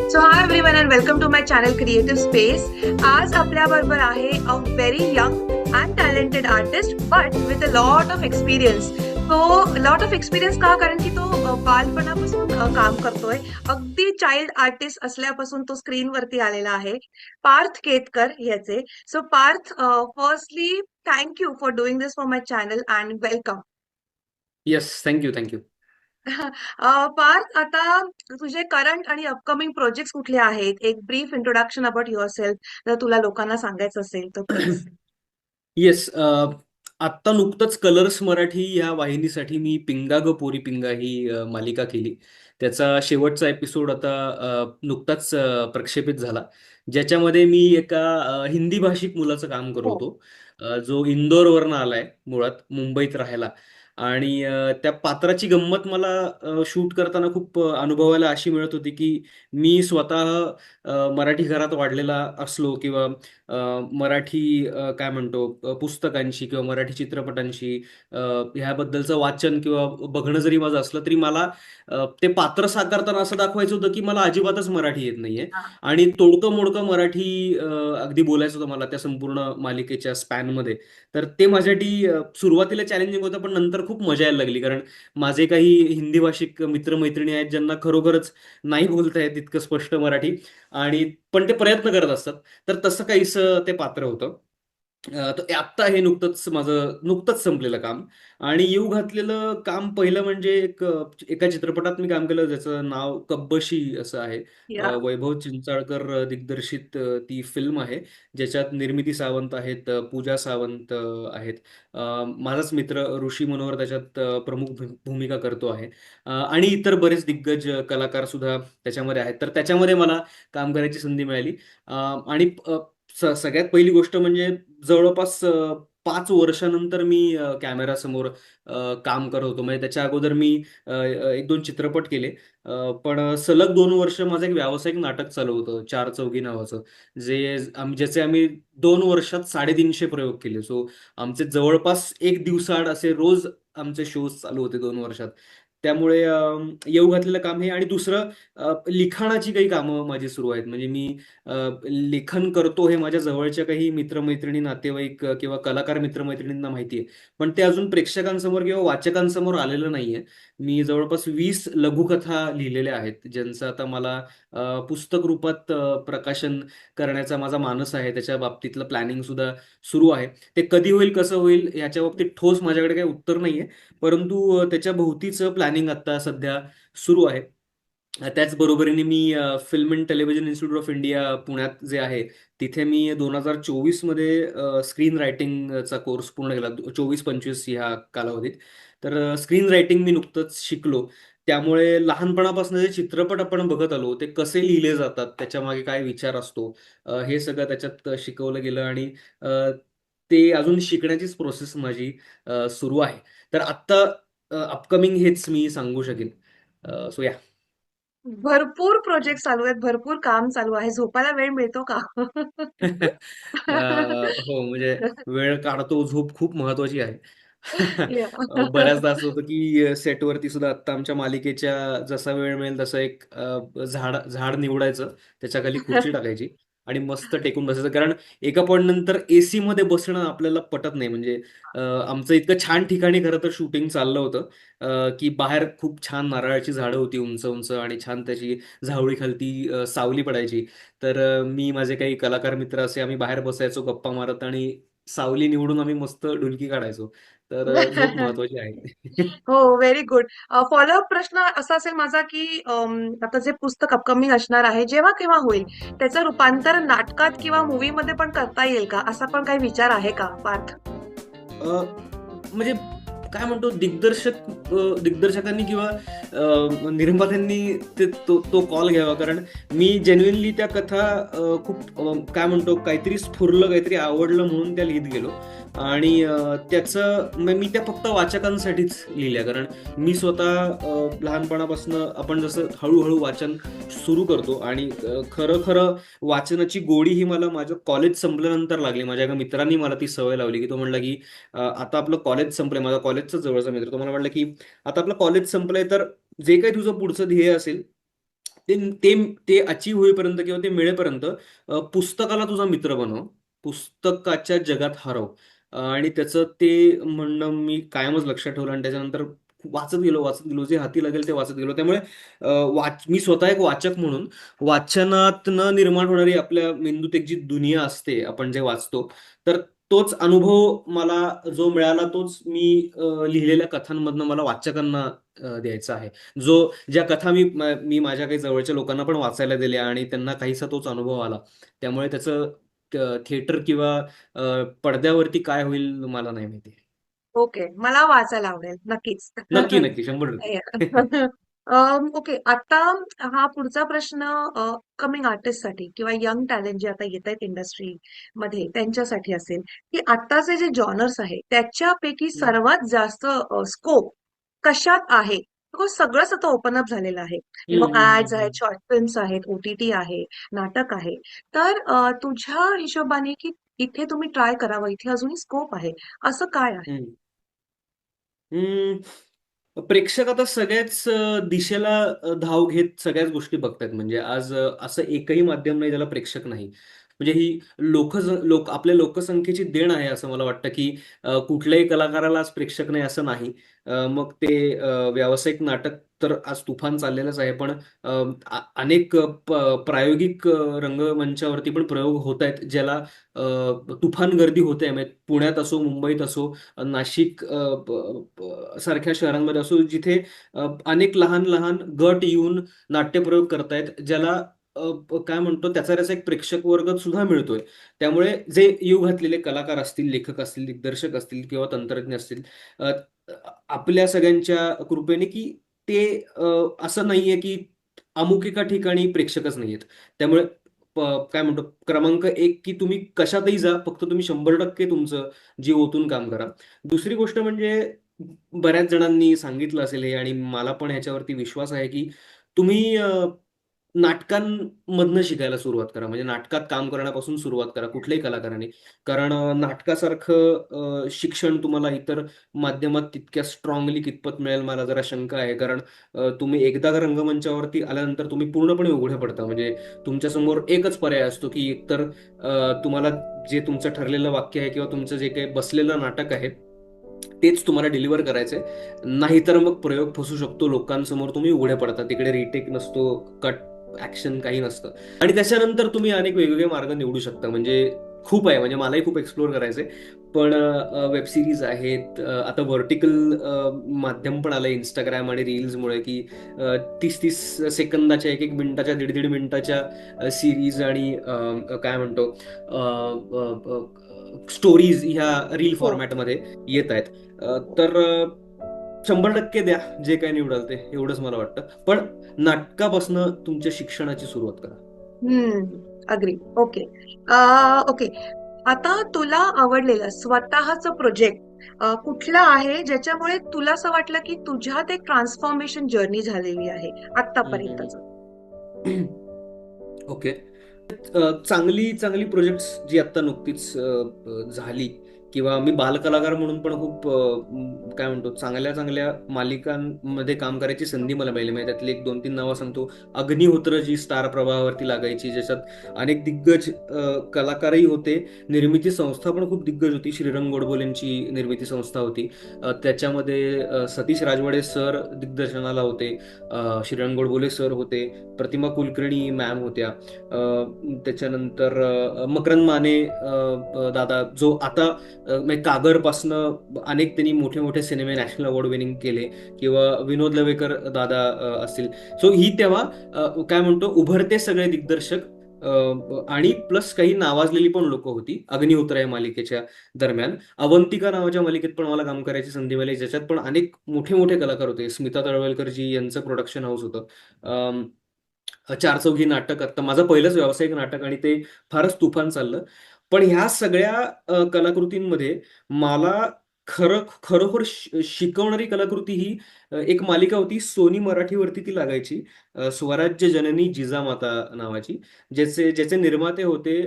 So hi everyone and welcome to my channel creative space. आज आपल्या बरोबर आहे a very young and talented artist but with a lot of experience. तो lot of experience का? कारण की तो बालपणापासून काम करतोय. अगदी चाइल्ड आर्टिस्ट असल्यापासून तो स्क्रीनवरती आलेला आहे. पार्थ केतकर याचे. So Parth, firstly thank you for doing this for my channel and welcome. Yes, thank you thank you. Parth, आता तुझे करंट आणि अपकमिंग प्रोजेक्ट्स कुठले आहेत? एक brief introduction about yourself जर तुला लोकांना सांगायचं असेल तर प्लीज. येस, आत्ता नुकतंच कलर्स मराठी ह्या वाहिनीसाठी मी पिंगा ग पोरी पिंगा ही मालिका केली. त्याचा शेवटचा एपिसोड आता नुकताच प्रक्षेपित झाला, ज्याच्यामध्ये मी एका हिंदी भाषिक मुलाचं काम करत हो. होतो, जो इंदोरवरनं आलाय, मुळात मुंबईत राहायला. आणि त्या पात्राची गंमत मला शूट करताना खूप अनुभवायला अशी मिळत होती की मी स्वतः मराठी घरात वाढलेला असलो किंवा मराठी काय म्हणतो पुस्तकांशी किंवा मराठी चित्रपटांशी अ, ह्याबद्दलचं वाचन किंवा बघणं जरी माझं असलं तरी मला ते पात्र साकारताना असं दाखवायचं होतं की मला अजिबातच मराठी येत नाहीये. हा. आणि तोडकं मोडकं मराठी अगदी बोलायचं होतं मला त्या संपूर्ण मालिकेच्या स्पॅनमध्ये. तर ते माझ्यासाठी सुरुवातीला चॅलेंजिंग होतं, पण नंतर खूप मजा यायला लागली, कारण माझे काही हिंदी भाषिक मित्रमैत्रिणी आहेत ज्यांना खरोखरच नाही बोलता येत इतकं स्पष्ट मराठी, आणि पण ते प्रयत्न करत असतात. तर तसं काहीसं ते पात्र होतं. तर आत्ता हे नुकतंच संपलेलं काम. आणि येऊ घातलेलं काम पहिलं म्हणजे एका चित्रपटात मी काम केलं ज्याचं नाव कब्बशी असं आहे. या. वैभव चिंचाळकर दिग्दर्शित ती फिल्म आहे, ज्याच्यात निर्मिती सावंत आहेत, पूजा सावंत आहेत. माझाच मित्र ऋषी मनोहर त्याच्यात प्रमुख भूमिका करतो आहे. आणि इतर बरेच दिग्गज कलाकार सुद्धा त्याच्यामध्ये आहेत. तर त्याच्यामध्ये मला काम करायची संधी मिळाली. आणि सगळ्यात पहिली गोष्ट म्हणजे जवळपास 5 वर्षानंतर मी कॅमेरासमोर काम करत होतो. म्हणजे त्याच्या अगोदर मी 1-2 चित्रपट केले. पण सलग 2 वर्ष माझं एक व्यावसायिक नाटक चालू होतं, चार चौघी नावाचं. ज्याचे आम्ही 2 वर्षात 350 प्रयोग केले. सो आमचे जवळपास एक दिवसाआड असे रोज आमचे शोज चालू होते 2 वर्षात. त्यामुळे येऊ घातलेलं काम हे. आणि दुसरं, लिखाणाची काही कामं माझी सुरू आहेत. म्हणजे मी अ, लेखन करतो हे माझ्या जवळच्या काही मित्रमैत्रिणी, नातेवाईक किंवा कलाकार मित्रमैत्रिणींना माहिती आहे. पण ते अजून प्रेक्षकांसमोर किंवा वाचकांसमोर आलेलं नाहीये. मी जवळपास 20 लघुकथा लिहिलेल्या आहेत, ज्यांचं आता मला पुस्तक रूपात प्रकाशन करण्याचा माझा मानस आहे. त्याच्या बाबतीतलं प्लॅनिंग सुद्धा सुरू आहे. ते कधी होईल, कसं होईल याच्या बाबतीत ठोस माझ्याकडे काही उत्तर नाहीये. परंतु त्याच्या भोवतीचं प्लॅनिंग आता सध्या सुरू आहे. त्याच बरोबरीने मी film and television institute of India पुण्यात जे आहे, तिथे मी 2024 मध्ये स्क्रीन रायटिंगचा कोर्स पूर्ण केला, 24-25 ह्या कालावधीत. तर स्क्रीन रायटिंग मी नुकतंच शिकलो. त्यामुळे लहानपणापासून जे चित्रपट आपण बघत आलो ते कसे लिहिले जातात, त्याच्यामागे काय विचार असतो, हे सगळं त्याच्यात शिकवलं गेलं. आणि अ, ते अजून शिकण्याचीच प्रोसेस माझी सुरू आहे. तर आत्ता अपकमिंग हेच मी सांगू शकेन. सो या. भरपूर प्रोजेक्ट चालू आहेत, भरपूर काम चालू आहे. झोपायला वेळ मिळतो का? हो, म्हणजे वेळ काढतो. झोप खूप महत्वाची आहे. या. बऱ्याचदा असं होतं की सेटवरती सुद्धा आत्ता आमच्या मालिकेच्या जसा वेळ मिळेल तसं एक झाड झाड निवडायचं, त्याच्याखाली खुर्ची टाकायची आणि मस्त टेकून बसायचं. कारण एका पॉइंट नंतर एसी मध्ये बसणं आपल्याला पटत नाही. म्हणजे आमचं इतकं छान ठिकाणी खरं तर शूटिंग चाललं होतं, की बाहेर खूप छान नारळाची झाडं होती, उंच उंच, आणि छान त्याची झावळी खालती सावली पडायची. तर मी, माझे काही कलाकार मित्र असे आम्ही बाहेर बसायचो गप्पा मारत, आणि सावली निवडून आम्ही मस्त डुलकी काढायचो. तर झोप महत्वाची आहे. हो, व्हेरी गुड. फॉलोअप प्रश्न असा असेल माझा, की आता जे पुस्तक अपकमिंग असणार आहे, जेव्हा केव्हा होईल, त्याचं रूपांतर नाटकात किंवा मूव्हीमध्ये पण करता येईल का? असा पण काही विचार आहे का, पार्थ? अ, म्हणजे काय म्हणतो, दिग्दर्शकांनी किंवा निर्मात्यांनी तो कॉल घ्यावा. कारण मी जेन्युइनली त्या कथा खूप काय म्हणतो, काहीतरी स्फुरलं, काहीतरी आवडलं म्हणून त्या लिहित गेलो. आणि मी त्या फक्त वाचकांसाठीच लिहिल्या. कारण मी स्वतः लहानपणापासून आपण जसं हळूहळू वाचन सुरू करतो, आणि खरं खरं वाचनाची गोडी ही मला माझं कॉलेज संपल्यानंतर लागली. माझ्या एका मित्रांनी मला ती सवय लावली, की तो म्हणला की आता आपलं कॉलेज संपलंय. माझा कॉलेजचा जवळचा मित्र, तो मला म्हटलं की आता आपलं कॉलेज संपलंय, तर जे काही तुझं पुढचं ध्येय असेल ते ते ते अचीव्ह होईपर्यंत किंवा ते मिळेपर्यंत पुस्तकाला तुझा मित्र बनव, पुस्तकाच्या जगात हरव. आणि त्याचं ते म्हणणं मी कायमच लक्षात ठेवलं आणि त्याच्यानंतर वाचत गेलो, जे हाती लागेल ते वाचत गेलो. त्यामुळे मी स्वतः एक वाचक म्हणून वाचनातनं निर्माण होणारी आपल्या मेंदूत एक जी दुनिया असते, आपण जे वाचतो, तर तोच अनुभव मला जो मिळाला तोच मी लिहिलेल्या कथांमधनं मला वाचकांना द्यायचा आहे. ज्या कथा मी माझ्या काही जवळच्या लोकांना पण वाचायला दिल्या आणि त्यांना काहीसा तोच अनुभव आला. त्यामुळे त्याचं थिएटर किंवा पडद्यावरती काय होईल मला नाही माहिती. ओके. मला वाचायला आवडेल. नक्कीच. नक्की, नक्की. 100%. ओके. आता हा पुढचा प्रश्न कमिंग आर्टिस्टसाठी किंवा यंग टॅलेंट जे आता येत आहेत इंडस्ट्रीमध्ये त्यांच्यासाठी असेल, की आत्ताचे जे जॉनर्स आहे त्याच्यापैकी सर्वात जास्त स्कोप कशात आहे? बिकॉज सगळंच आता ओपन अप झालेलं आहे. ऍड्स आहेत, हं. शॉर्ट फिल्म्स आहेत, ओटीटी आहे, नाटक आहे. तर तुझ्या हिशोबाने की इथे तुम्ही ट्राय करावं, इथे अजूनही स्कोप आहे, असं काय आहे? हं. हं. प्रेक्षक आता सगळ्याच दिशेला धाव घेत सगळ्याच गोष्टी बघतायत. म्हणजे आज असं एकही माध्यम नाही ज्याला प्रेक्षक नाही. म्हणजे ही आपल्या लोकसंख्येची देण आहे असं मला वाटतं, की कुठल्याही कलाकाराला आज प्रेक्षक नाही असं नाही. मग ते व्यावसायिक नाटक तर आज तुफान चाललेलंच आहे. पण अ, अनेक प्रायोगिक रंगमंचावरती पण प्रयोग होतायत, ज्याला तुफान गर्दी होते. म्हणजे पुण्यात असो, मुंबईत असो, नाशिक सारख्या शहरांमध्ये असो, जिथे अनेक लहान-लहान गट येऊन नाट्यप्रयोग करतायत, ज्याला काय म्हणतो त्याचा एक प्रेक्षक वर्ग सुद्धा मिळतोय. त्यामुळे जे येऊ घातलेले कलाकार असतील, लेखक असतील, दिग्दर्शक असतील किंवा तंत्रज्ञ असतील, अ, आपल्या सगळ्यांच्या कृपेने की ते असं नाहीये की अमुक एका ठिकाणी प्रेक्षकच नाहीयेत. त्यामुळे प काय म्हणतो क्रमांक 1 की तुम्ही कशातही जा, फक्त तुम्ही 100% तुमचं जीव ओतून काम करा. दुसरी गोष्ट म्हणजे बऱ्याच जणांनी सांगितलं असेल हे आणि मला पण ह्याच्यावरती विश्वास आहे, की तुम्ही नाटकांमधनं शिकायला सुरुवात करा. म्हणजे नाटकात काम करण्यापासून सुरुवात करा कुठल्याही कलाकाराने. कारण नाटकासारखं शिक्षण तुम्हाला इतर माध्यमात तितक्या स्ट्राँगली कितपत मिळेल मला जरा शंका आहे. कारण तुम्ही एकदा का रंगमंचावरती आल्यानंतर तुम्ही पूर्णपणे उघडे पडता. म्हणजे तुमच्यासमोर एकच पर्याय असतो, की एकतर तुम्हाला जे तुमचं ठरलेलं वाक्य आहे किंवा तुमचं जे काही बसलेलं नाटक आहे, तेच तुम्हाला डिलिव्हर करायचंय. नाहीतर मग प्रयोग फसू शकतो. लोकांसमोर तुम्ही उघडे पडता. तिकडे रिटेक नसतो, कट ॲक्शन काही नसतं. आणि त्याच्यानंतर तुम्ही अनेक वेगवेगळे मार्ग निवडू शकता. म्हणजे खूप आहे. म्हणजे मलाही खूप एक्सप्लोर करायचंय. पण वेब सीरीज आहेत. आता व्हर्टिकल माध्यम पण आलंय Instagram आणि रील्समुळे, की 30-30 सेकंदाच्या, 1-1 मिनिटाच्या, 1.5-1.5 मिनिटाच्या सीरीज आणि काय म्हणतो स्टोरीज ह्या रील हो. फॉर्मॅटमध्ये येत आहेत. तर 100% द्या जे काही निवडाल ते, एवढंच मला वाटतं. पण नाटकापासनं तुमच्या शिक्षणाची सुरुवात करा. हम्म. अग्री. ओके. ओके. आता तुला आवडलेलं स्वतःचं प्रोजेक्ट कुठलं आहे ज्याच्यामुळे तुला असं वाटलं की तुझ्यात एक ट्रान्सफॉर्मेशन जर्नी झालेली आहे हं, हं, आतापर्यंतच? हं. ओके. चांगली चांगली प्रोजेक्ट्स जी आत्ता नुकतीच झाली किंवा मी बालकलाकार म्हणून पण खूप काय म्हणतो चांगल्या चांगल्या मालिकांमध्ये काम करायची संधी मला मिळाली. म्हणजे त्यातली एक 2-3 नावं सांगतो. अग्निहोत्र जी स्टार प्रवाहावरती लागायची, ज्याच्यात अनेक दिग्गज कलाकारही होते. निर्मिती संस्था पण खूप दिग्गज होती. श्रीरंग गोडबोलेंची निर्मिती संस्था होती. त्याच्यामध्ये सतीश राजवाडे सर दिग्दर्शनाला होते. श्रीरंग गोडबोले सर होते. प्रतिमा कुलकर्णी मॅम होत्या. त्याच्यानंतर मकरंद माने दादा, जो आता म्हणजे कागरपासनं अनेक त्यांनी मोठे मोठे सिनेमे नॅशनल अवॉर्ड विनिंग केले, किंवा विनोद लवेकर दादा असतील. सो ही तेव्हा काय म्हणतो उभरते सगळे दिग्दर्शक आणि प्लस काही नावाजलेली पण लोक होती अग्निहोत्र या मालिकेच्या दरम्यान. अवंतिका नावाच्या मालिकेत पण मला काम करायची संधी मिळाली, ज्याच्यात पण अनेक मोठे मोठे कलाकार होते. स्मिता तळवलकर जी यांचं प्रोडक्शन हाऊस होतं. चारचौघी नाटक आता माझं पहिलंच व्यावसायिक नाटक आणि ते फारच तुफान चाललं. पण ह्या सगळ्या कलाकृतींमध्ये मला खरोखर शिकवणारी कलाकृती ही एक मालिका होती. सोनी मराठीवरती ती लागायची. स्वराज्य जननी जिजामाता नावाची. ज्याचे निर्माते होते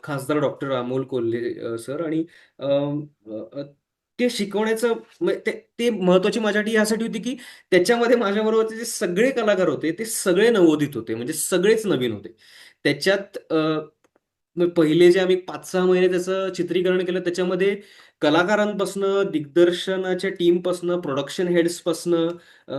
खासदार डॉक्टर अमोल कोल्हे सर. आणि ते शिकवण्याचं ते ते महत्वाची माझ्यासाठी यासाठी होती की त्याच्यामध्ये माझ्याबरोबरचे जे सगळे कलाकार होते ते सगळे नवोदित होते, म्हणजे सगळेच नवीन होते. त्याच्यात मग पहिले जे आम्ही 5-6 महिने त्याचं चित्रीकरण केलं त्याच्यामध्ये कलाकारांपासनं, दिग्दर्शनाच्या टीमपासनं, प्रोडक्शन हेड्सपासनं,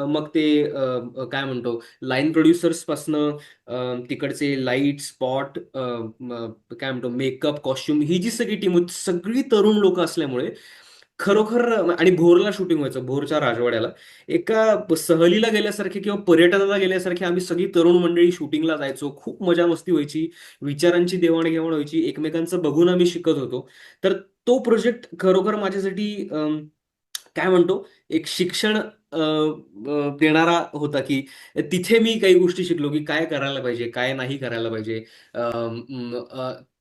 मग ते काय म्हणतो लाईन प्रोड्युसर्सपासनं, तिकडचे लाईट, स्पॉट, काय म्हणतो मेकअप, कॉस्ट्युम, ही जी सगळी टीम होती सगळी तरुण लोक असल्यामुळे खरोखर, आणि भोरला शूटिंग व्हायचं, भोरच्या राजवाड्याला. एका सहलीला गेल्यासारखे किंवा पर्यटनाला गेल्यासारखे आम्ही सगळी तरुण मंडळी शूटिंगला जायचो. खूप मजा मस्ती व्हायची, विचारांची देवाणघेवाण व्हायची, एकमेकांचं बघून आम्ही शिकत होतो. तर तो प्रोजेक्ट खरोखर माझ्यासाठी काय म्हणतो एक शिक्षण देणारा होता, की तिथे मी काही गोष्टी शिकलो, की काय करायला पाहिजे, काय नाही करायला पाहिजे.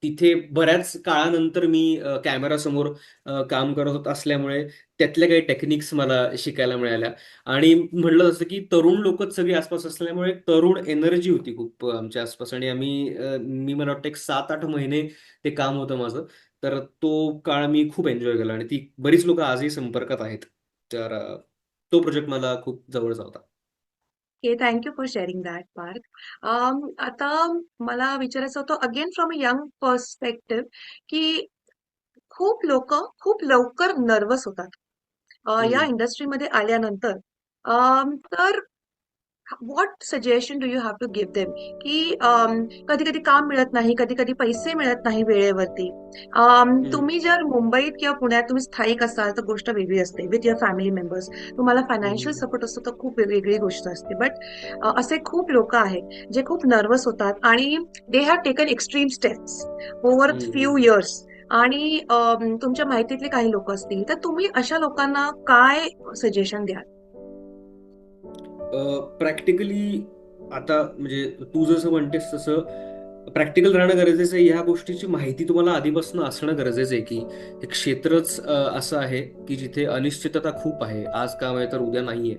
तिथे बऱ्याच काळानंतर मी कॅमेरासमोर काम करत होत असल्यामुळे त्यातल्या काही टेक्निक्स मला शिकायला मिळाल्या. आणि म्हटलं जसं की तरुण लोकच सगळी आसपास असल्यामुळे तरुण एनर्जी होती खूप आमच्या आसपास, आणि मी मला वाटतं एक 7-8 महिने ते काम होतं माझं. तर तो काळ मी खूप एन्जॉय केला आणि ती बरीच लोक आजही संपर्कात आहेत. तर तो प्रोजेक्ट मला खूप जवळचा होता. Okay, thank you for sharing that Parth. आता मला विचारायचं होतं again from a young perspective, की खूप लोक खूप लवकर नर्वस होतात या हम्म. इंडस्ट्रीमध्ये आल्यानंतर. तर what suggestion do you have to give them, की कधी कधी काम मिळत नाही, कधी कधी पैसे मिळत नाही वेळेवरती. हम्म. तुम्ही जर मुंबईत किंवा पुण्यात तुम्ही स्थायिक असाल तर गोष्ट वेगळी असते, विथ युअर फॅमिली मेंबर्स तुम्हाला फायनान्शियल हम्म. सपोर्ट असतो तर खूप वेगळी गोष्ट असते. बट असे खूप लोक आहेत जे खूप नर्वस होतात आणि they have taken extreme steps over few हम्म. इयर्स. आणि तुमच्या माहितीतले काही लोक असतील तर तुम्ही अशा लोकांना काय सजेशन द्याल? प्रॅक्टिकली आता म्हणजे तू जसं म्हणतेस तसं प्रॅक्टिकल राहणं गरजेचं आहे. ह्या गोष्टीची माहिती तुम्हाला आधीपासून असणं गरजेचं आहे, की हे क्षेत्रच असं आहे की जिथे अनिश्चितता खूप आहे. आज काम आहे तर उद्या नाहीये.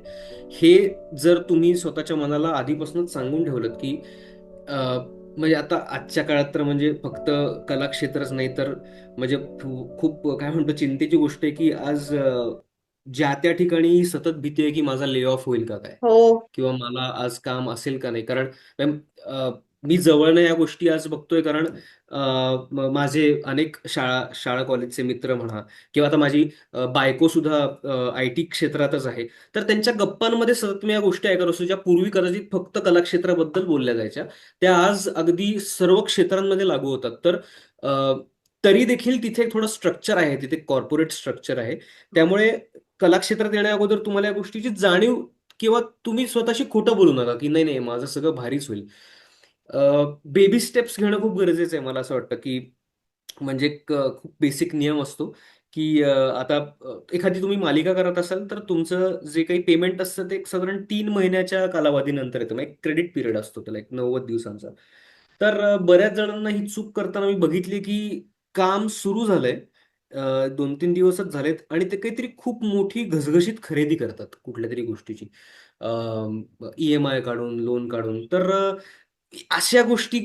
हे जर तुम्ही स्वतःच्या मनाला आधीपासूनच सांगून ठेवलं की म्हणजे आता आजच्या काळात तर म्हणजे फक्त कला क्षेत्रच नाही तर म्हणजे खूप काय म्हणतो चिंतेची गोष्ट आहे की आज ज्या त्या ठिकाणी सतत भीती आहे की माझा ले ऑफ होईल का काय, हो. किंवा मला आज काम असेल का नाही. कारण अ, मी जवळनं या गोष्टी आज बघतोय, कारण माझे अनेक शाळा शाळा कॉलेजचे मित्र म्हणा, किंवा आता माझी बायको सुद्धा आय टी क्षेत्रातच आहे. तर त्यांच्या गप्पांमध्ये सतत मी या गोष्टी ऐकत असतो, ज्या पूर्वी कदाचित फक्त कला क्षेत्राबद्दल बोलल्या जायच्या, त्या आज अगदी सर्व क्षेत्रांमध्ये लागू होतात. तर अ, तरी देखील तिथे थोडं स्ट्रक्चर आहे, तिथे कॉर्पोरेट स्ट्रक्चर आहे. त्यामुळे कला क्षेत्रात येण्या अगोदर तुम्हाला या गोष्टीची जाणीव, किंवा तुम्ही स्वतःशी खोटं बोलू नका की नाही नाही माझं सगळं भारीच होईल. बेबी स्टेप्स घेणं खूप गरजेचं आहे. मला असं वाटतं की म्हणजे एक खूप बेसिक नियम असतो की आता एखादी तुम्ही मालिका करत असाल तर तुमचं जे काही पेमेंट असतं ते एक साधारण 3 महिन्याच्या कालावधीनंतर येतं. मग एक क्रेडिट पिरियड असतो त्याला, एक 90 दिवसांचा. तर बऱ्याच जणांना ही चूक करताना मी बघितली की काम सुरू झालंय, 2-3 दिवसच झालेत आणि ते काहीतरी खूप मोठी घसघशीत खरेदी करतात कुठल्या तरी गोष्टीची, ईएमआय काढून, लोन काढून. तर अशा गोष्टी,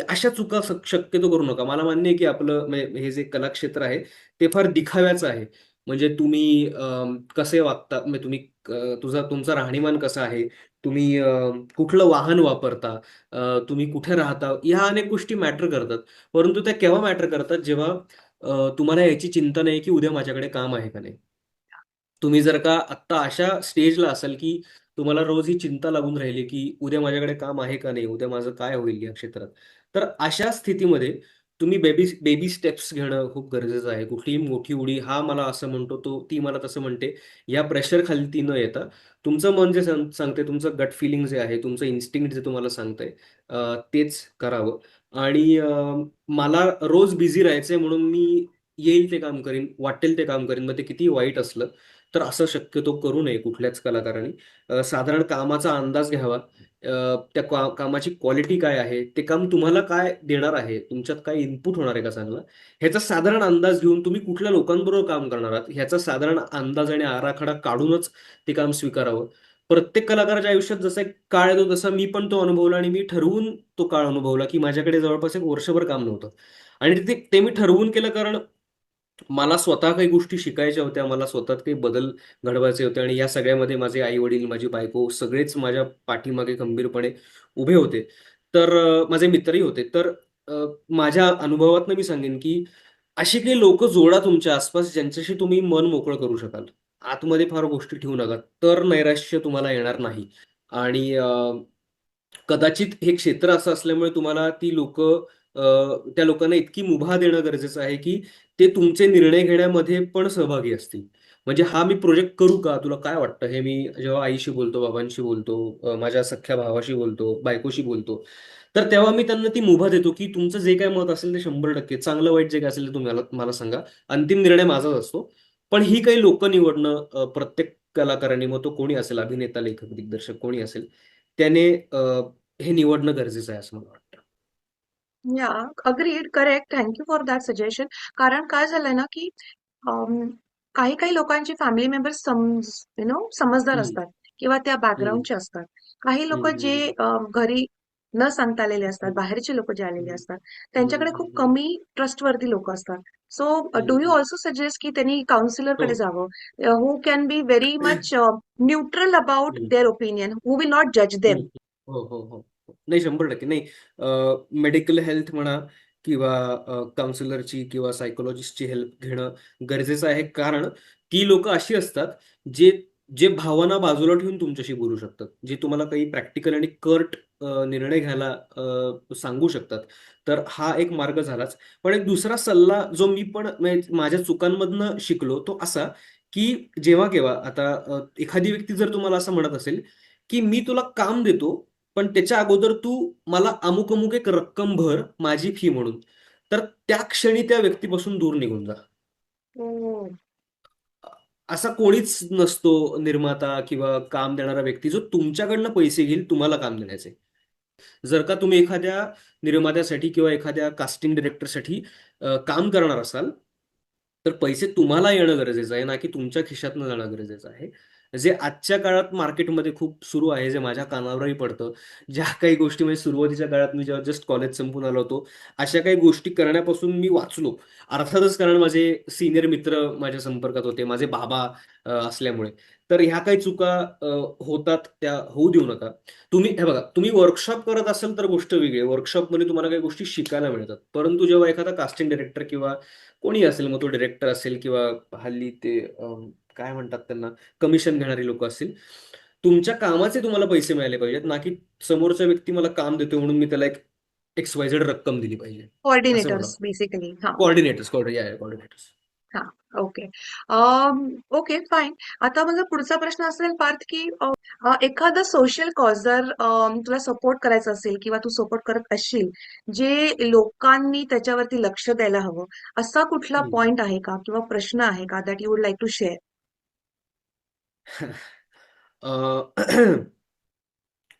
अशा चुका शक्यतो करू नका. मला मान्य आहे की आपलं म्हणजे हे जे कलाक्षेत्र आहे ते फार दिखाव्याचं आहे. म्हणजे तुम्ही कसे वागता, म्हणजे तुम्ही तुमचं राहणीमान कसं आहे, तुम्ही कुठलं वाहन वापरता, तुम्ही कुठे राहता, ह्या अनेक गोष्टी मॅटर करतात. परंतु त्या केव्हा मॅटर करतात, जेव्हा तुम्हाला याची चिंता नाही की उद्या माझ्याकडे काम आहे का नाही. तुम्ही जर का आत्ता अशा स्टेजला असाल, की तुम्हाला रोज ही चिंता लागून राहिली, की उद्या माझ्याकडे काम आहे का नाही? उद्या माझं काय होईल या क्षेत्रात? तर अशा स्थितीमध्ये तुम्ही बेबी बेबी स्टेप्स घेणं खूप गरजेचं आहे. कुठलीही मोठी उडी, हा मला असं म्हणतो, ती मला तसं म्हणते, या प्रेशरखाली न येता तुमचं मन जे सांगतंय, तुमचं गट फिलिंग जे आहे, तुमचं इन्स्टिंक्ट जे तुम्हाला सांगतंय, तेच करावं. आणि मला रोज बिझी राहायचंय म्हणून मी येईल ते काम करीन, वाटेल ते काम करीन. मग ते कितीही वाईट असलं, तर असं शक्यतो करू नये कुठल्याच कलाकारांनी. साधारण कामाचा अंदाज घ्यावा. त्या कामाची क्वालिटी काय आहे? ते काम तुम्हाला काय देणार आहे? तुमच्यात काय इनपुट होणार आहे का चांगला? ह्याचा साधारण अंदाज घेऊन तुम्ही कुठल्या लोकांबरोबर काम करणार आहात, ह्याचा साधारण अंदाज आणि आराखडा काढूनच ते काम स्वीकारावं. प्रत्येक कलाकाराच्या आयुष्यात जसा एक काळ येतो तसा मी पण तो अनुभवला, आणि मी ठरवून तो काळ अनुभवला, की माझ्याकडे जवळपास एक वर्षभर काम नव्हतं. आणि ते ते मी ठरवून केलं, कारण मला स्वतः काही गोष्टी शिकायच्या होत्या, मला स्वतःत काही बदल घडवायचे होते आणि या सगळ्यामध्ये माझे आई वडील, माझी बायको सगळेच माझ्या पाठीमागे खंबीरपणे उभे होते. तर माझे मित्रही होते. तर माझ्या अनुभवातनं मी सांगेन की अशी काही लोक जोडा तुमच्या आसपास ज्यांच्याशी तुम्ही मन मोकळं करू शकाल. आतमध्ये फार गोष्टी ठेवू नका, तर नैराश्य तुम्हाला येणार नाही. आणि कदाचित हे क्षेत्र असं असल्यामुळे तुम्हाला ती लोक, त्या लोकांना इतकी मुभा देणं गरजेचं आहे की ते तुमचे निर्णय घेण्यामध्ये पण सहभागी असतील. म्हणजे हा मी प्रोजेक्ट करू का, तुला काय वाटतं, हे मी जेव्हा आईशी बोलतो, बाबांशी बोलतो, माझ्या सख्ख्या भावाशी बोलतो, बायकोशी बोलतो, तर तेव्हा मी त्यांना ती मुभा देतो की तुमचं जे काय मत असेल ते 100%, चांगलं वाईट जे काय असेल ते तुम्ही मला मला सांगा. अंतिम निर्णय माझाच असतो. पण ही काही लोक निवडणं, प्रत्येक कलाकारांनी, मग तो कोणी असेल, अभिनेता, लेखक, दिग्दर्शक कोणी असेल, त्याने हे निवडणं गरजेचं आहे असं मला वाटतं. या, agreed, correct. Thank you for that suggestion. कारण काय झालंय ना, की अम, काही काही लोकांचे फॅमिली मेंबर्स समजदार हम्म, असतात किंवा त्या हम्म, बॅकग्राऊंडचे असतात. काही लोक हम्म, जे हम्म, घरी न सांगता आलेले असतात, हम्म, बाहेरचे लोक जे आलेले हम्म, असतात, हम्म, त्यांच्याकडे खूप हम्म, कमी ट्रस्टवर्दी लोक असतात. So do you hmm. Also suggest की त्यांनी काउन्सिलरकडे हो. जावं, who can be very much neutral about hmm, their opinion, who will not जज हम्म. देम? हो, हो, हो, हो. नाही, 100% नाही. मेडिकल हेल्थ म्हणा किंवा काउन्सिलरची किंवा सायकोलॉजिस्टची हेल्प घेणं गरजेचं आहे. कारण ती लोक अशी असतात जे जे भावना बाजूला ठेवून तुमच्याशी बोलू शकतात, जे तुम्हाला काही प्रॅक्टिकल आणि कर्ट निर्णय घ्यायला सांगू शकतात. तर हा एक मार्ग झालाच. पण एक दुसरा सल्ला जो मी पण म्हणजे माझ्या चुकांमधनं शिकलो, तो असा की जेव्हा केव्हा आता एखादी व्यक्ती जर तुम्हाला असं म्हणत असेल की मी तुला काम देतो, पण त्याच्या अगोदर तू मला अमुक अमुक एक रक्कम भर माझी फी म्हणून, तर त्या क्षणी त्या व्यक्तीपासून दूर निघून जा. हो. असा कोणीच नसतो निर्माता किंवा काम देणारा व्यक्ती जो तुमच्याकडनं पैसे घेईल तुम्हाला काम देण्याचे. जर का तुम्ही एखाद्या निर्मात्यासाठी किंवा एखाद्या कास्टिंग डिरेक्टरसाठी काम करणार असाल, तर पैसे तुम्हाला येणं गरजेचं आहे, ना की तुमच्या खिशातनं जाणं गरजेचं आहे. जे आजच्या काळात मार्केटमध्ये खूप सुरू आहे, जे माझ्या कानावरही पडतं, ज्या काही गोष्टी म्हणजे सुरुवातीच्या काळात मी जेव्हा जस्ट कॉलेज संपून आलो होतो, अशा काही गोष्टी करण्यापासून मी वाचलो. अर्थातच कारण माझे सीनियर मित्र माझ्या संपर्कात होते, माझे बाबा असल्यामुळे. तर ह्या काही चुका होतात, त्या होऊ देऊ नका. तुम्ही हे बघा, तुम्ही वर्कशॉप करत असाल तर गोष्ट वेगळी आहे. वर्कशॉपमध्ये तुम्हाला काही गोष्टी शिकायला मिळतात. परंतु जेव्हा एखादा कास्टिंग डायरेक्टर किंवा कोणी असेल, मग तो डायरेक्टर असेल किंवा हल्ली ते काय म्हणतात त्यांना, कमिशन घेणारी लोक असतील, तुमच्या कामाचे तुम्हाला पैसे मिळाले पाहिजेत, ना की समोरचा व्यक्ती मला काम देतो म्हणून मी त्याला एक XYZ रक्कम दिली पाहिजे, असं मला कोऑर्डिनेटर्स वाटतं. बेसिकली. हा. Coordinators coordinators. हा. ओके. Okay, fine. आता माझा पुढचा प्रश्न असेल पार्थ, की एखादा सोशल कॉज जर तुला सपोर्ट करायचा असेल किंवा तू सपोर्ट करत असशील, जे लोकांनी त्याच्यावरती लक्ष द्यायला हवं, असा कुठला पॉइंट आहे का किंवा प्रश्न आहे का that you would like to share?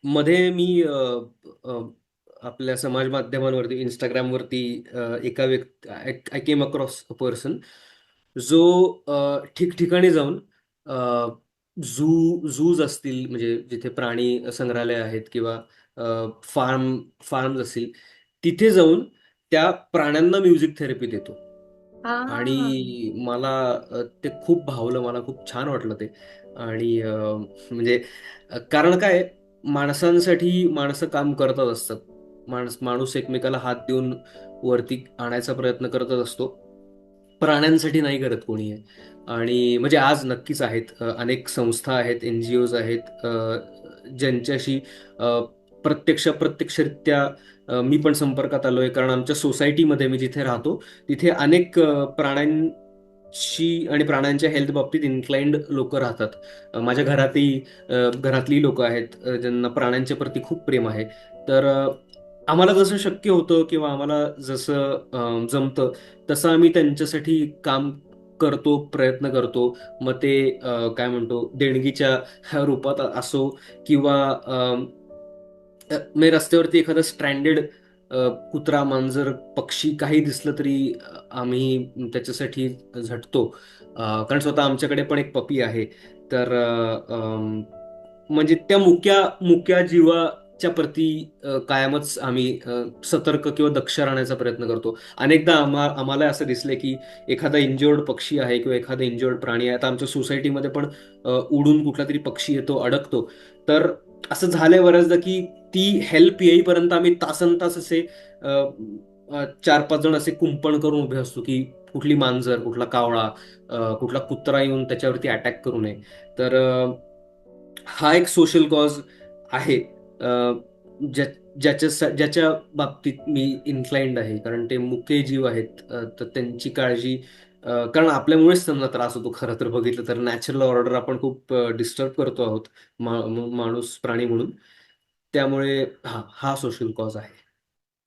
मध्ये मी अ, आपल्या समाज माध्यमांवरती, इंस्टाग्रामवरती एका व्यक्ती, I came across a person जो ठिकठिकाणी जाऊन झूज असतील, म्हणजे जिथे प्राणी संग्रहालय आहेत किंवा फार्म्स असतील, तिथे जाऊन त्या प्राण्यांना म्युझिक थेरपी देतो. हा. आणि मला ते खूप भावलं, मला खूप छान वाटलं ते. आणि म्हणजे कारण काय, माणसांसाठी माणसं काम करतच असतात. माणूस एकमेकाला हात देऊन वरती आणायचा प्रयत्न करतच असतो. प्राण्यांसाठी नाही करत कोणी आहे. आणि म्हणजे आज नक्कीच आहेत, अनेक संस्था आहेत, NGOज आहेत, ज्यांच्याशी अ, प्रत्यक्षरित्या मी पण संपर्कात आलोय. कारण आमच्या सोसायटीमध्ये मी जिथे राहतो तिथे अनेक प्राण्यांशी आणि प्राण्यांच्या हेल्थ बाबतीत इन्क्लाइंड लोक राहतात. माझ्या घरातली लोक आहेत, ज्यांना प्राण्यांच्या प्रती खूप प्रेम आहे. तर आम्हाला जसं शक्य होतं किंवा आम्हाला जसं जमतं तसं आम्ही त्यांच्यासाठी काम करतो, प्रयत्न करतो. मग ते काय म्हणतो, देणगीच्या रूपात असो किंवा मी रस्त्यावरती एखादं स्ट्रँडेड कुत्रा, मांजर, पक्षी काही दिसलं तरी आम्ही त्याच्यासाठी झटतो. कारण स्वतः आमच्याकडे पण एक पपी आहे. तर म्हणजे त्या मुक्या मुक्या जीवा च्या प्रती कायमच आम्ही सतर्क किंवा दक्ष राहण्याचा प्रयत्न करतो. अनेकदा आम्हाला असं दिसलंय की एखादा इंजर्ड पक्षी आहे किंवा एखादा इंजर्ड प्राणी आहे. आता आमच्या सोसायटीमध्ये पण उडून कुठला तरी पक्षी येतो, अडकतो. तर असं झालंय बऱ्याचदा की ती हेल्प येईपर्यंत आम्ही तासनतास असे 4-5 जण असे कुंपण करून उभे असतो की कुठली मांजर, कुठला कावळा, कुठला कुत्रा येऊन त्याच्यावरती अटॅक करू नये. तर हा एक सोशल कॉज आहे, ज्या ज्याच्या बाबतीत मी इन्क्लाइंड आहे, कारण ते मुके जीव आहेत. तर त्यांची काळजी, कारण आपल्यामुळेच त्यांना त्रास होतो. खरं तर बघितलं तर नॅचरल ऑर्डर आपण खूप डिस्टर्ब करतो आहोत, माणूस प्राणी म्हणून. त्यामुळे हा सोशल कॉज आहे.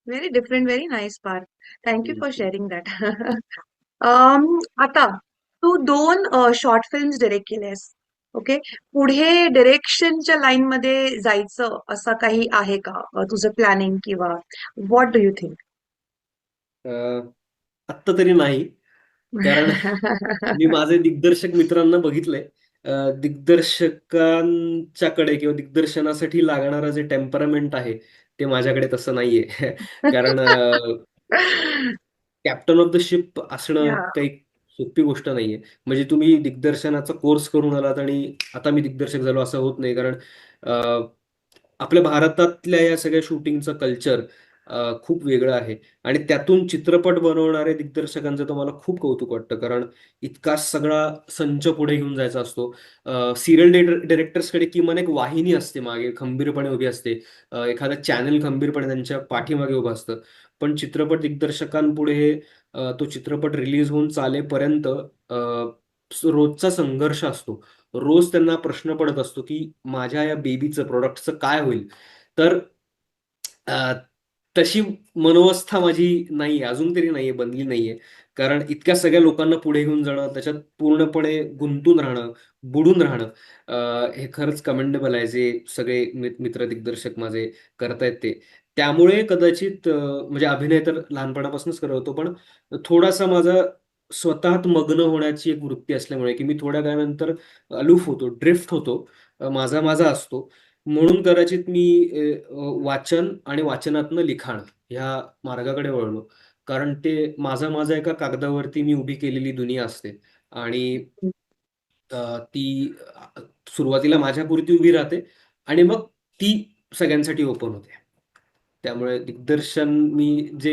Very different, very nice Parth. Thank you for hmm. Sharing that. आता तू 2 शॉर्ट फिल्म्स डिरेक्ट केलेस. ओके. पुढे डिरेक्शनच्या लाईन मध्ये जायचं असं काही आहे का तुझं प्लॅनिंग, किंवा व्हॉट डू यू थिंक? आत्ता तरी नाही, कारण मी माझे दिग्दर्शक मित्रांना बघितलंय. दिग्दर्शकांच्याकडे किंवा दिग्दर्शनासाठी लागणारं जे टेम्परामेंट आहे ते माझ्याकडे तसं नाहीये. कारण कॅप्टन ऑफ द शिप असणं या. काही सोपी गोष्ट नाहीये. म्हणजे तुम्ही दिग्दर्शनाचा कोर्स करून आलात आणि आता मी दिग्दर्शक झालो असं होत नाही. कारण आपल्या भारतातल्या या सगळ्या शूटिंगचं कल्चर खूप वेगळं आहे. आणि त्यातून चित्रपट बनवणारे दिग्दर्शकांचं तर मला खूप कौतुक वाटतं. कारण इतका सगळा संच पुढे घेऊन जायचा असतो. सिरियल डिरेक्टर्सकडे किमान एक वाहिनी असते मागे, खंबीरपणे उभी असते. एखादा चॅनल खंबीरपणे त्यांच्या पाठीमागे उभं असतं. पण चित्रपट दिग्दर्शकांपुढे तो चित्रपट रिलीज होऊन चालेपर्यंत रोजचा संघर्ष असतो. रोज त्यांना प्रश्न पडत असतो की माझ्या या बेबीचं, प्रोडक्टचं काय होईल. तर अ, तशी मनोवस्था माझी नाहीये, अजून तरी नाहीये, बनली नाहीये. कारण इतक्या सगळ्या लोकांना पुढे घेऊन जाणं, त्याच्यात पूर्णपणे गुंतून राहणं, बुडून राहणं, हे खरंच कमेंडेबल आहे, जे सगळे मित्र दिग्दर्शक माझे करतायत ते. त्यामुळे कदाचित म्हणजे अभिनय तर लहानपणापासूनच करत होतो, पण थोडासा माझा स्वतःत मग्न होण्याची एक वृत्ती असल्यामुळे, की मी थोड्या काळानंतर अलूफ होतो, ड्रिफ्ट होतो, माझा माझा असतो. म्हणून कदाचित मी वाचन आणि वाचनातनं लिखाण ह्या मार्गाकडे वळलो. कारण ते माझा माझा एका कागदावरती मी उभी केलेली दुनिया असते. आणि ती सुरुवातीला माझ्यापुरती उभी राहते आणि मग ती सगळ्यांसाठी ओपन होते. त्यामुळे दिग्दर्शन मी जे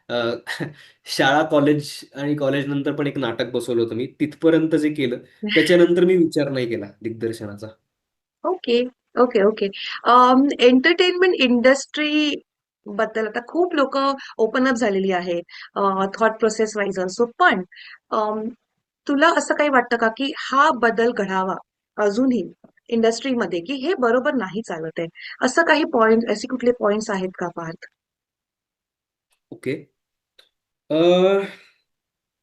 अ, शाळा, कॉलेज आणि कॉलेज नंतर पण एक नाटक बसवलं होतं मी. तिथपर्यंत जे केलं, त्याच्यानंतर मी विचार नाही केला दिग्दर्शनाचा. Okay, okay, okay. Entertainment industry बद्दल आता खूप लोक ओपन अप झालेली आहेत, थॉट प्रोसेस वाईज असो. पण अम, तुला असं काही वाटतं का की हा बदल घडावा अजूनही इंडस्ट्रीमध्ये, की हे बरोबर नाही चालत आहे? असं काही पॉइंट, असे कुठले पॉइंट्स आहेत का पार्थ? ओके.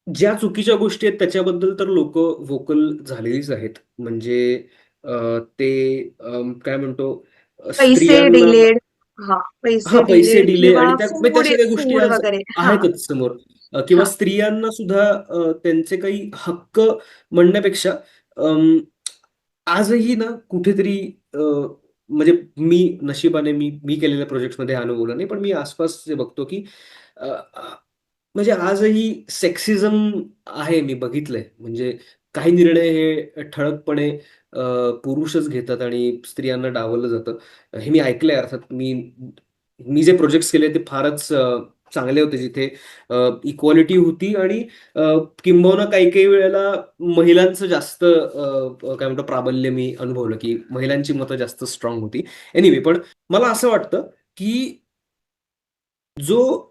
ज्या चुकीच्या गोष्टी आहेत त्याच्याबद्दल तर लोक व्होकल झालेलीच आहेत. म्हणजे ते काय म्हणतो, पैसे स्त्रियांना, डिलेड. हा, हा, पैसे पैसे डिलेड डिले किंवा आणि म्हणजे त्या फूड सगळ्या गोष्टी फूड आज वगैरे. हा. आहेतच समोर. किंवा हा. स्त्रियांना सुद्धा त्यांचे काही हक्क म्हणण्यापेक्षा अम, आजही ना कुठेतरी म्हणजे मी नशिबाने मी केलेल्या प्रोजेक्ट्समध्ये हा अनुभवला नाही, पण मी आसपास जे बघतो की अ, अ, म्हणजे आजही सेक्सिझम आहे, मी बघितलंय. म्हणजे काही निर्णय हे ठळकपणे पुरुषच घेतात आणि स्त्रियांना डावललं जातं. हे मी ऐकलंय. अर्थात मी जे प्रोजेक्ट्स केले ते फारच चांगले होते, जिथे इक्वालिटी होती आणि अ, किंबहुना काही-काही वेळेला महिलांचं जास्त काय म्हणतो प्राबल्य मी अनुभवलं, की महिलांची मतं जास्त स्ट्राँग होती. एनिवे, पण मला असं वाटतं, की जो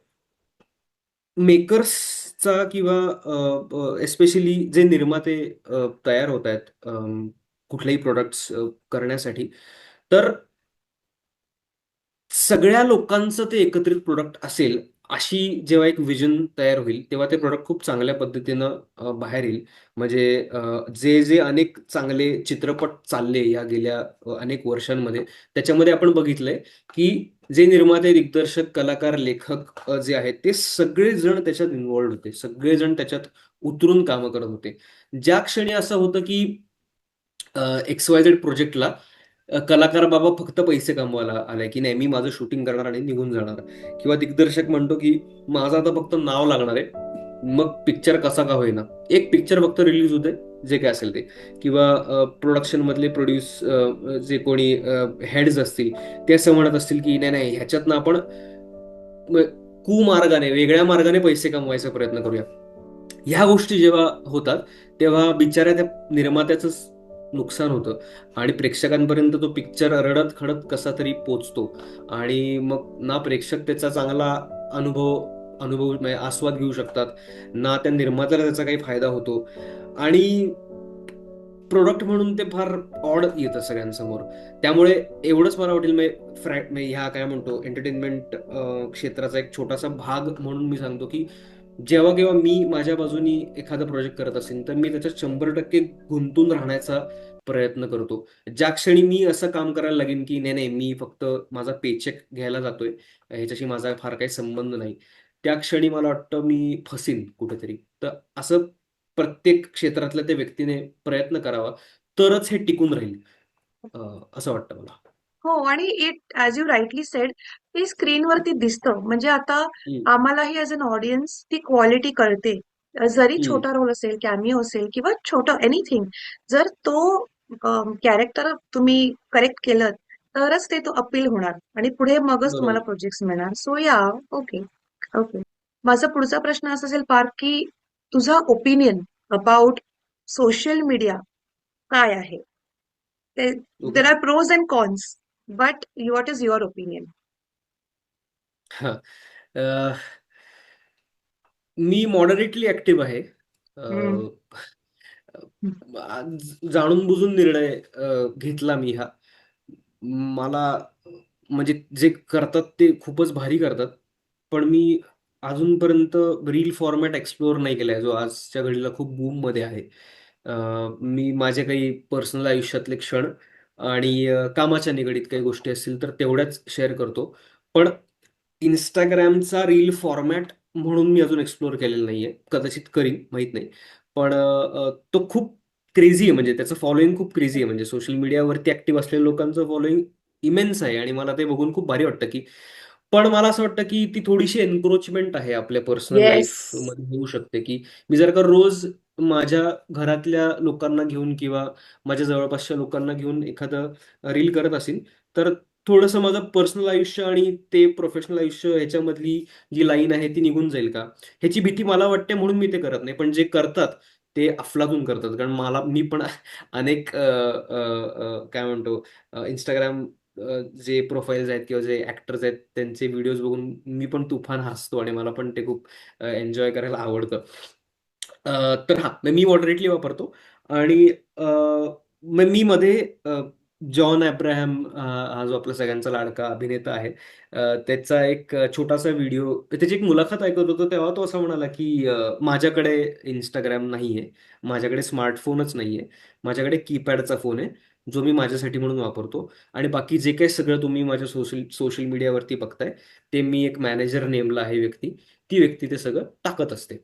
मेकर्सचा किंवा एस्पेशली जे निर्माते तयार होत आहेत कुठलेही प्रोडक्ट्स करण्यासाठी, तर सगळ्या लोकांचं ते एकत्रित प्रोडक्ट असेल, अशी जेव्हा एक व्हिजन तयार होईल, तेव्हा ते प्रोडक्ट खूप चांगल्या पद्धतीनं बाहेर येईल. म्हणजे जे अनेक चांगले चित्रपट चालले या गेल्या अनेक वर्षांमध्ये, त्याच्यामध्ये आपण बघितलंय, की जे निर्माते, दिग्दर्शक, कलाकार, लेखक जे आहेत, ते सगळेजण त्याच्यात इन्व्हॉल्व्ड होते. सगळेजण त्याच्यात उतरून कामं करत होते. ज्या क्षणी असं होतं, की एक्स-वाय-झेड प्रोजेक्टला कलाकार बाबा फक्त पैसे कमवायला आलाय, की नाही मी माझं शूटिंग करणार आणि निघून जाणार. किंवा दिग्दर्शक म्हणतो की माझं आता फक्त नाव लागणार आहे, मग पिक्चर कसा का होईना, एक पिक्चर फक्त रिलीज होते, जे काय असेल ते. किंवा प्रोडक्शन मधले जे कोणी हेड्स असतील, ते असं म्हणत असतील की नाही नाही ह्याच्यातनं आपण म- कुमार्गाने, वेगळ्या मार्गाने पैसे कमवायचा प्रयत्न करूया. ह्या गोष्टी जेव्हा होतात, तेव्हा बिचाऱ्या त्या निर्मात्याचं नुकसान होतं आणि प्रेक्षकांपर्यंत तो पिक्चर रडत खडत कसा तरी पोचतो. आणि मग ना प्रेक्षक त्याचा चांगला अनुभव अनुभव म्हणजे आस्वाद घेऊ शकतात, ना त्या निर्मात्याला त्याचा काही फायदा होतो. आणि प्रोडक्ट म्हणून ते फार ऑड येतं सगळ्यांसमोर. त्यामुळे एवढंच मला वाटेल, म्हणजे ह्या काय म्हणतो एंटरटेनमेंट क्षेत्राचा एक छोटासा भाग म्हणून मी सांगतो की जेव्हा केव्हा मी माझ्या बाजूनी एखादा प्रोजेक्ट करत असेल, तर मी त्याच्यात 100% गुंतून राहण्याचा प्रयत्न करतो. ज्या क्षणी मी असं काम करायला लागेन की नाही नाही मी फक्त माझा पेचेक घ्यायला जातोय, ह्याच्याशी माझा फार काही संबंध नाही, त्या क्षणी मला वाटतं मी फसीन कुठेतरी. तर असं प्रत्येक क्षेत्रातल्या त्या व्यक्तीने प्रयत्न करावा, तरच हे टिकून राहील. असं वाटतं मला. हो, आणि it as you rightly sed, ते स्क्रीनवरती दिसतं. म्हणजे आता हम्म, आम्हालाही ॲज अन ऑडियन्स ती क्वालिटी कळते. जरी हम्म, छोटा रोल असेल, कॅमिओ असेल किंवा छोटं एनिथिंग, जर तो कॅरेक्टर तुम्ही करेक्ट केलं, तरच ते तो अपील होणार आणि पुढे मगच तुम्हाला बरोबर. प्रोजेक्ट्स मिळणार. सो या, ओके, ओके. माझा पुढचा प्रश्न असा असेल पार्थ, की तुझा ओपिनियन अबाउट सोशल मीडिया काय आहे? Okay. There are pros and cons, but what is your opinion? हा. अ, मी मॉडरेटली ऍक्टिव्ह आहे. हम्म. जाणून बुजून निर्णय घेतला मी हा. मला म्हणजे जे करतात ते खूपच भारी करतात. पण मी अजूनपर्यंत रील फॉर्मॅट एक्सप्लोअर नाही केलाय, जो आजच्या घडीला खूप बूम मध्ये आहे. मी माझे काही पर्सनल आयुष्यातले क्षण आणि कामाच्या निगडीत काही गोष्टी असतील तर तेवढ्याच शेअर करतो. पण इंस्टाग्रामचा रील फॉर्मॅट म्हणून मी अजून एक्सप्लोअर केलेला नाहीये. कदाचित करीन, माहित नाही. पण तो खूप क्रेझी आहे, म्हणजे त्याचं फॉलोइंग खूप क्रेझी आहे. म्हणजे सोशल मीडियावरती ऍक्टिव्ह असलेल्या लोकांचं फॉलोइंग इमेन्स आहे आणि मला ते बघून खूप भारी वाटतं की. पण मला असं वाटतं की ती थोडीशी एन्क्रोचमेंट आहे आपल्या पर्सनल Yes. लाईफमध्ये होऊ शकते, की मी जर का रोज माझ्या घरातल्या लोकांना घेऊन किंवा माझ्या जवळपासच्या लोकांना घेऊन एखादं रील करत असेल, तर थोडंसं माझं पर्सनल आयुष्य आणि ते प्रोफेशनल आयुष्य ह्याच्यामधली जी लाईन आहे ती निघून जाईल का, ह्याची भीती मला वाटते, म्हणून मी ते करत नाही. पण जे करतात ते अफलातून करतात. कारण मी पण अनेक काय म्हणतो इंस्टाग्राम जे प्रोफाईल्स आहेत किंवा जे ऍक्टर्स आहेत त्यांचे व्हिडिओज बघून मी पण तुफान हसतो आणि मला पण ते खूप एन्जॉय करायला आवडतं. तर हा, मग मी मॉडरेटली वापरतो. आणि मग मी मध्ये जॉन अब्राहम, हा जो आपला सगळ्यांचा लाडका अभिनेता आहे, त्याचा एक छोटासा व्हिडिओ, त्याची एक मुलाखत ऐकत होतो, तेव्हा तो असं म्हणाला की माझ्याकडे इंस्टाग्राम नाहीये, माझ्याकडे स्मार्टफोनच नाहीये, माझ्याकडे कीपॅडचा फोन आहे, जो मी माझ्यासाठी म्हणून वापरतो. आणि बाकी जे काही सगळं तुम्ही माझ्या सोशल सोशल मीडियावरती बघताय, ते मी एक मॅनेजर नेमला आहे व्यक्ती, ती व्यक्ती ते सगळं टाकत असते.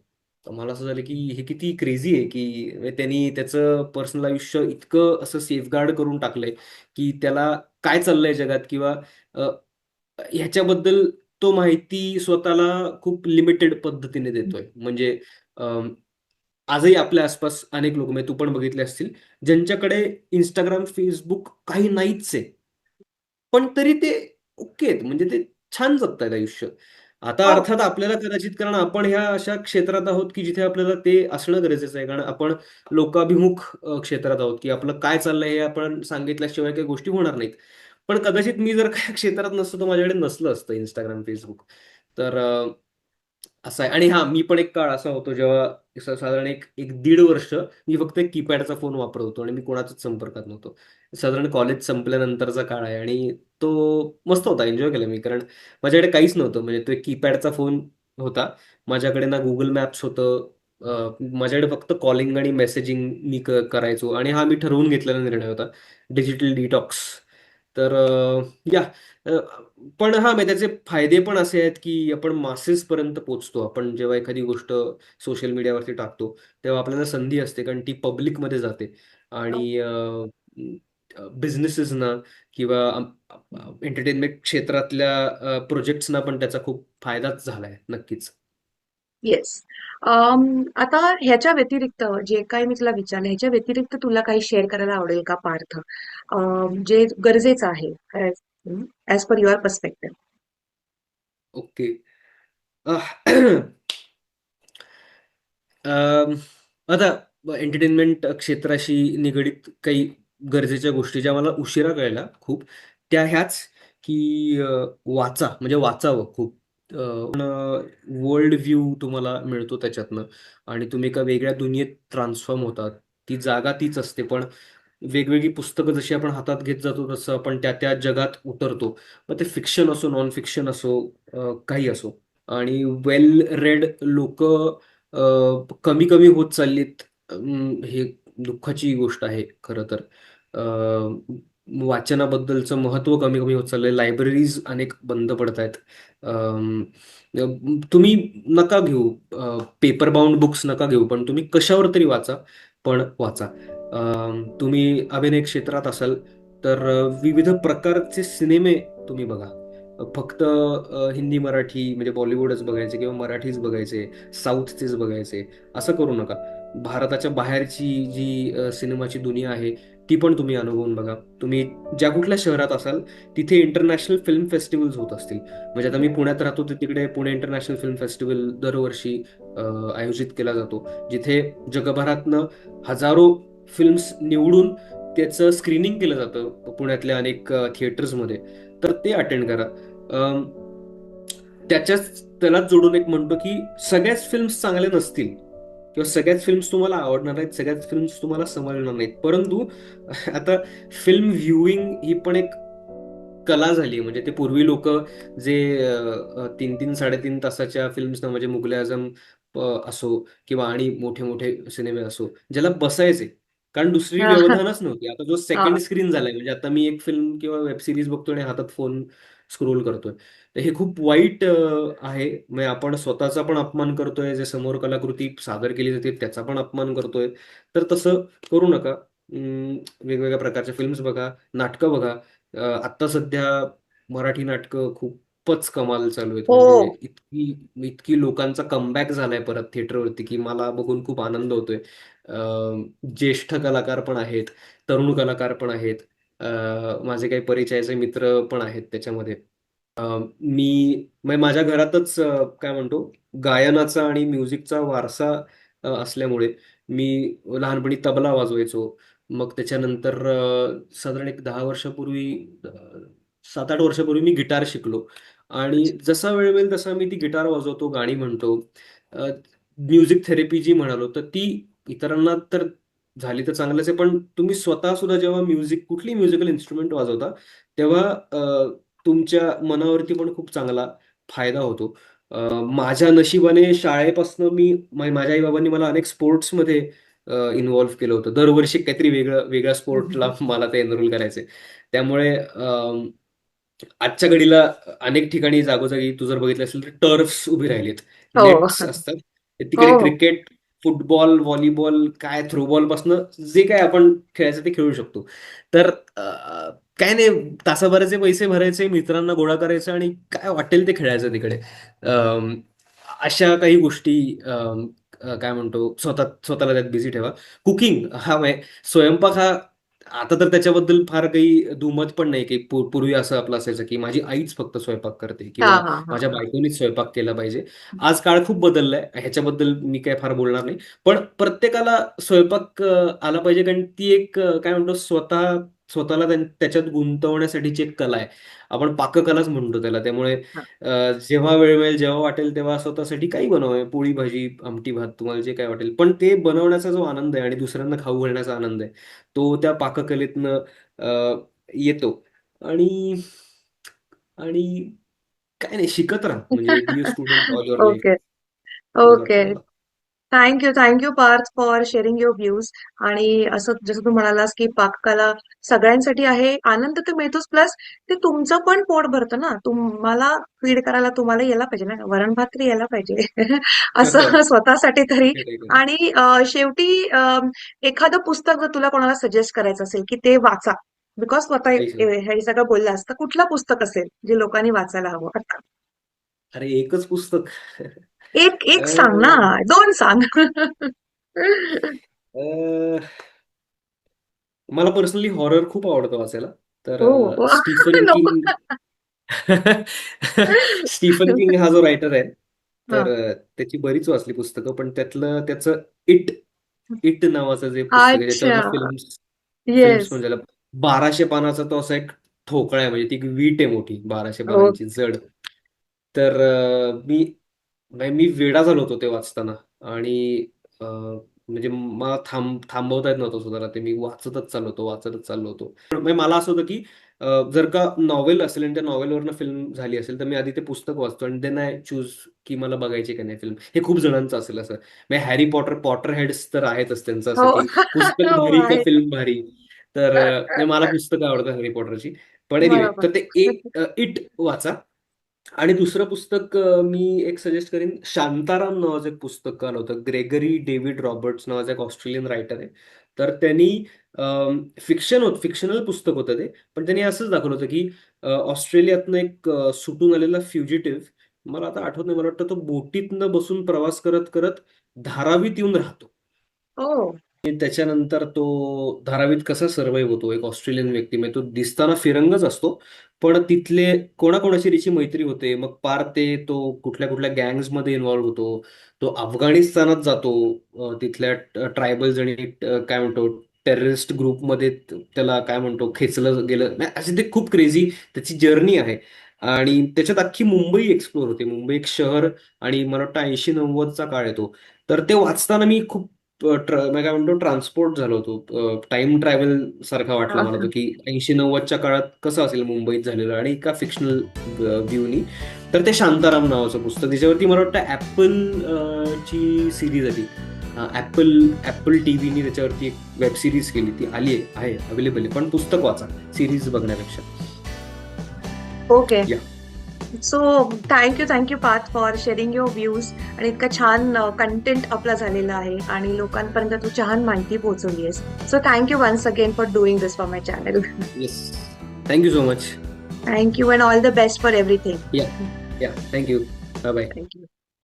तर मला असं झालं की हे किती क्रेझी आहे, की त्यांनी त्याचं पर्सनल आयुष्य इतकं असं सेफगार्ड करून टाकलंय की त्याला काय चाललंय जगात किंवा अ, ह्याच्याबद्दल तो माहिती स्वतःला खूप लिमिटेड पद्धतीने देतोय. म्हणजे अम, आजही आपल्या आसपास अनेक लोक, म्हणजे तू पण बघितले असतील, ज्यांच्याकडे इंस्टाग्राम, फेसबुक काही नाहीच आहे, पण तरी ते ओके आहेत, म्हणजे ते छान जगतायत आयुष्य. आता हो. अर्थात आपल्याला कदाचित, कारण आपण ह्या अशा क्षेत्रात आहोत की जिथे आपल्याला ते असणं गरजेचं आहे, कारण आपण लोकाभिमुख क्षेत्रात आहोत, की आपलं काय चाललंय हे आपण सांगितल्याशिवाय काही गोष्टी होणार नाहीत. पण कदाचित मी जर काही क्षेत्रात नसतो, तर माझ्याकडे नसलं असतं इंस्टाग्राम, फेसबुक. तर असं आहे. आणि हा, मी पण एक काळ असा होतो जेव्हा साधारण एक एक दीड वर्ष मी फक्त एक कीपॅडचा फोन वापरत होतो आणि मी कोणाच्याच संपर्कात नव्हतो. साधारण कॉलेज संपल्यानंतरचा काळ आहे आणि तो मस्त होता, एन्जॉय केला मी. कारण माझ्याकडे काहीच नव्हतं, म्हणजे तो एक कीपॅडचा फोन होता. माझ्याकडे ना गुगल मॅप्स होतं. माझ्याकडे फक्त कॉलिंग आणि मेसेजिंग मी करायचो. आणि हा मी ठरवून घेतलेला निर्णय होता, डिजिटल डिटॉक्स. तर या अ, पण हा, म्हणजे त्याचे फायदे पण असे आहेत की आपण मासेस पर्यंत पोहोचतो. आपण जेव्हा एखादी गोष्ट सोशल मीडियावरती टाकतो, तेव्हा आपल्याला संधी असते, कारण ती पब्लिकमध्ये जाते. आणि बिझनेसेसना किंवा एंटरटेनमेंट क्षेत्रातल्या प्रोजेक्ट्सना पण त्याचा खूप फायदाच झालाय नक्कीच. येस. आता ह्याच्या व्यतिरिक्त जे काही मी तुला विचारलं, ह्याच्या व्यतिरिक्त तुला काही शेअर करायला आवडेल का पार्थ? जे गरजेचं आहे as per your perspective. Okay. Um, आता एंटरटेनमेंट क्षेत्राशी निगडीत काही गरजेच्या गोष्टी ज्या मला उशिरा कळल्या खूप, त्या ह्याच की वाचा, म्हणजे वाचावं खूप. वर्ल्ड व्ह्यू तुम्हाला मिळतो त्याच्यातनं आणि तुम्ही एका वेगळ्या दुनियेत ट्रान्सफॉर्म होतात. ती जागा तीच असते, पण वेगवेगळी पुस्तकं जशी आपण हातात घेत जातो तसं आपण त्या त्या जगात उतरतो. मग ते फिक्शन असो, नॉन फिक्शन असो, काही असो. आणि वेल रेड लोक कमी कमी होत चाललीत. हे दुःखाची गोष्ट आहे खरं तर. वाचनाबद्दलचं महत्त्व कमी कमी होत चाललंय. लायब्ररीज अनेक बंद पडत आहेत. तुम्ही नका घेऊ, पेपर बाउंड बुक्स नका घेऊ, पण तुम्ही कशावर तरी वाचा, पण वाचा. तुम्ही अभिनय क्षेत्रात असाल तर विविध प्रकारचे सिनेमे तुम्ही बघा. फक्त हिंदी मराठी म्हणजे बॉलिवूडच बघायचे किंवा मराठीच बघायचे, साऊथचेच बघायचे, असं करू नका. भारताच्या बाहेरची जी सिनेमाची दुनिया आहे ती पण तुम्ही अनुभवून बघा. तुम्ही ज्या कुठल्या शहरात असाल तिथे इंटरनॅशनल फिल्म फेस्टिवल्स होत असतील. म्हणजे आता मी पुण्यात राहतो तर तिकडे पुणे इंटरनॅशनल फिल्म फेस्टिवल दरवर्षी आयोजित केला जातो, जिथे जगभरातनं हजारो फिल्म्स निवडून त्याचं स्क्रीनिंग केलं जातं पुण्यातल्या अनेक थिएटर्समध्ये. तर ते अटेंड करा. अम, त्यालाच जोडून एक म्हणतो की सगळ्याच फिल्म्स चांगल्या नसतील किंवा सगळ्याच फिल्म्स तुम्हाला आवडणार आहेत, सगळ्याच फिल्म्स तुम्हाला समजणार नाहीत, परंतु आता फिल्म व्ह्युईंग ही पण एक कला झाली. म्हणजे ते पूर्वी लोक जे 3-3 साडेतीन तासाच्या फिल्म्स ना, म्हणजे मुघले आझम असो किंवा आणि मोठे मोठे सिनेमे असो, ज्याला बसायचे, कारण दुसरी हा, व्यवधानच नव्हती. आता जो सेकंड हा. स्क्रीन झालाय, म्हणजे आता मी एक फिल्म किंवा वेब सिरीज बघतोय आणि हातात फोन स्क्रोल करतोय, तर हे खूप वाईट आहे. म्हणजे आपण स्वतःचा पण अपमान करतोय, जे समोर कलाकृती सादर केली जाते त्याचा पण अपमान करतोय. तर तसं करू नका. वेगवेगळ्या प्रकारच्या फिल्म्स बघा, नाटकं बघा. आत्ता सध्या मराठी नाटकं खूपच कमाल चालू आहेत. हो. म्हणजे इतकी इतकी लोकांचा कमबॅक झालाय परत थिएटरवरती की मला बघून खूप आनंद होतोय. ज्येष्ठ कलाकार पण आहेत, तरुण कलाकार पण आहेत, माझे काही परिचयाचे मित्र पण आहेत त्याच्यामध्ये. माझ्या घरातच काय म्हणतो, गायनाचा आणि म्युझिकचा वारसा असल्यामुळे मी लहानपणी तबला वाजवायचो. मग त्याच्यानंतर साधारण एक 10 वर्षापूर्वी, 7-8 वर्षापूर्वी मी गिटार शिकलो आणि जसा वेळ मिळेल तसा मी ती गिटार वाजवतो, गाणी म्हणतो. म्युझिक थेरपी जी म्हणालो तर ती इतरांना तर झाली तर चांगलंच आहे, पण तुम्ही स्वतः सुद्धा जेव्हा कुठली म्युझिकल इन्स्ट्रुमेंट वाजवता तेव्हा तुमच्या मनावरती पण खूप चांगला फायदा होतो. माझ्या नशिबाने शाळेपासून माझ्या आई-बाबांनी मला अनेक स्पोर्ट्समध्ये इन्व्हॉल्व केलं होतं. दरवर्षी काहीतरी वेगळ्या स्पोर्टला मला ते एनरोल करायचे. त्यामुळे आजच्या घडीला अनेक ठिकाणी जागोजागी तू जर बघितलं असेल तर टर्फ्स उभी राहिलेत. हो. नेट्स असतात. हो, तिकडे हो. क्रिकेट, फुटबॉल, व्हॉलीबॉल, काय थ्रोबॉल पासनं जे काय आपण खेळायचं ते खेळू शकतो. तर काय नाही, तासाभराचे पैसे भरायचे, मित्रांना गोळा करायचं आणि काय वाटेल ते खेळायचं तिकडे. अम, अशा काही गोष्टी, काय म्हणतो, स्वतःला त्यात बिझी ठेवा. कुकिंग हा स्वयंपाक हा आता तर त्याच्याबद्दल फार काही दुमत पण नाही की पूर्वी असं आपलं असायचं की माझी आईच फक्त स्वयंपाक करते हा, किंवा हा, हा, माझ्या हा. बायकोनीच स्वयंपाक केला पाहिजे. आज काळ खूप बदललाय, ह्याच्याबद्दल मी काय फार बोलणार नाही. पण प्रत्येकाला स्वयंपाक आला पाहिजे, कारण ती एक काय म्हणतो, स्वतःला त्याच्यात गुंतवण्यासाठीची एक कला आहे. आपण पाककलाच म्हणतो त्याला. त्यामुळे जेव्हा वेळ मिळेल, जेव्हा वाटेल तेव्हा स्वतःसाठी काही बनवा, पोळी भाजी, आमटी भात, तुम्हाला जे काय वाटेल, पण ते बनवण्याचा जो आनंद आहे आणि दुसऱ्यांना खाऊ घालण्याचा आनंद आहे तो त्या पाककलेतनं येतो. आणि आणि काय नाही, शिकत राहा. म्हणजे be a student all your life, okay. एवढंच ओके. वाटतं मला. Thank you Parth for sharing your views. आणि असं जसं तू म्हणालास की पाककला सगळ्यांसाठी आहे, आनंद तर मिळतोच, प्लस ते तुमचं पण पोट भरतं ना. तुम्हाला फीड करायला तुम्हाला यायला पाहिजे ना, वरण भात तरी यायला पाहिजे. असं स्वतःसाठी तरी. खरंय, खरंय. आणि शेवटी एखादं पुस्तक जर तुला कोणाला सजेस्ट करायचं असेल की ते वाचा, बिकॉज स्वतः ऐक, हे सगळं बोललास तर कुठलं पुस्तक असेल जे लोकांनी वाचायला हवं आता? अरे एकच पुस्तक. एक एक सांग ना, अं, 2 सांग. अं, मला पर्सनली हॉरर खूप आवडतं वाचायला. तर हो. स्टीफन नको. किंग. स्टीफन किंग हा जो रायटर आहे, हां. तर त्याची बरीच वाचली पुस्तकं, पण त्याचं इट इट नावाचं जे पुस्तक आहे अच्छा. त्याच्यावरनं फिल्म्स फिल्म्स येस. म्हणजे 1200 पानाचा तो असा एक ठोकळा आहे, म्हणजे ती एक वीट आहे मोठी 1200 हो. पानांची जड. तर मी वेडा झालो होतो ते वाचताना. आणि म्हणजे मला थांबवता येत नव्हतं स्वतःला. ते मी वाचतच चाललो होतो. म्हणजे मला असं होतं की जर का नॉव्हेल असेल आणि त्या नॉव्हेलवरनं फिल्म झाली असेल, तर मी आधी ते पुस्तक वाचतो आणि देन आय चूज की मला बघायची का नाही फिल्म. हे खूप जणांचं असेल असं. म्हणजे हॅरी पॉटर हेड्स तर आहेतच त्यांचं असं हो. की पुस्तक हो, भारी का आहे. फिल्म भारी. तर म्हणजे मला पुस्तकं आवडतात हॅरी पॉटरची. पण एनिवे, बरोबर. तर ते इट वाचा. आणि दुसरं पुस्तक मी एक सजेस्ट करीन. शांताराम नावाचं एक पुस्तक आलं होतं. ग्रेगरी डेव्हिड रॉबर्ट्स नावाचा एक ऑस्ट्रेलियन रायटर आहे. तर त्यांनी फिक्शनल पुस्तक होतं ते. पण त्यांनी असंच दाखवलं होतं की ऑस्ट्रेलियातनं एक सुटून आलेला फ्युजिटिव्ह, मला आता आठवत नाही, मला वाटतं तो बोटीतनं बसून प्रवास करत करत धारावीत येऊन राहतो. हो. आणि त्याच्यानंतर तो धारावीत कसा सर्व्हाइव्ह होतो, एक ऑस्ट्रेलियन व्यक्ती. म्हणजे तो दिसताना फिरंगच असतो, पण तिथले कोणाकोणाशी त्याची मैत्री होते. मग पार तो कुठल्या कुठल्या गँग्समध्ये इन्व्हॉल्व्ह होतो. तो अफगाणिस्तानात जातो. तिथल्या ट्रायबल्स आणि काय म्हणतो टेररिस्ट ग्रुपमध्ये त्याला काय म्हणतो खेचलं गेलं. म्हणजे असे ते खूप क्रेझी त्याची जर्नी आहे. आणि त्याच्यात अख्खी मुंबई एक्सप्लोर होते. मुंबई एक शहर. आणि मला वाटतं 80-90चा काळ येतो. तर ते वाचताना मी खूप मी काय म्हणतो ट्रान्सपोर्ट झालो होतो. टाइम ट्रॅव्हल सारखा वाटला मला तो, हां. की 80-90च्या काळात कसं असेल मुंबईत झालेलं आणि एका फिक्शनल व्ह्यूनी. तर ते शांताराम नावाचं पुस्तक, त्याच्यावरती मला वाटतं ची सिरीज आली. ऍपल टीव्हीनी त्याच्यावरती एक वेब सिरीज केली, ती आली आहे अवेलेबल आहे. पण पुस्तक वाचा सिरीज बघण्यापेक्षा. Okay. Yeah. So thank you Parth for sharing your views. आणि इतका छान कंटेंट आपला झालेला आहे आणि लोकांपर्यंत तू छान माहिती पोहोचवली आहेस. So thank you once again for doing this for my channel. Yes. Thank you so much. Thank you and all the best for yeah. Everything. Yeah. Thank you. Bye bye. Thank you.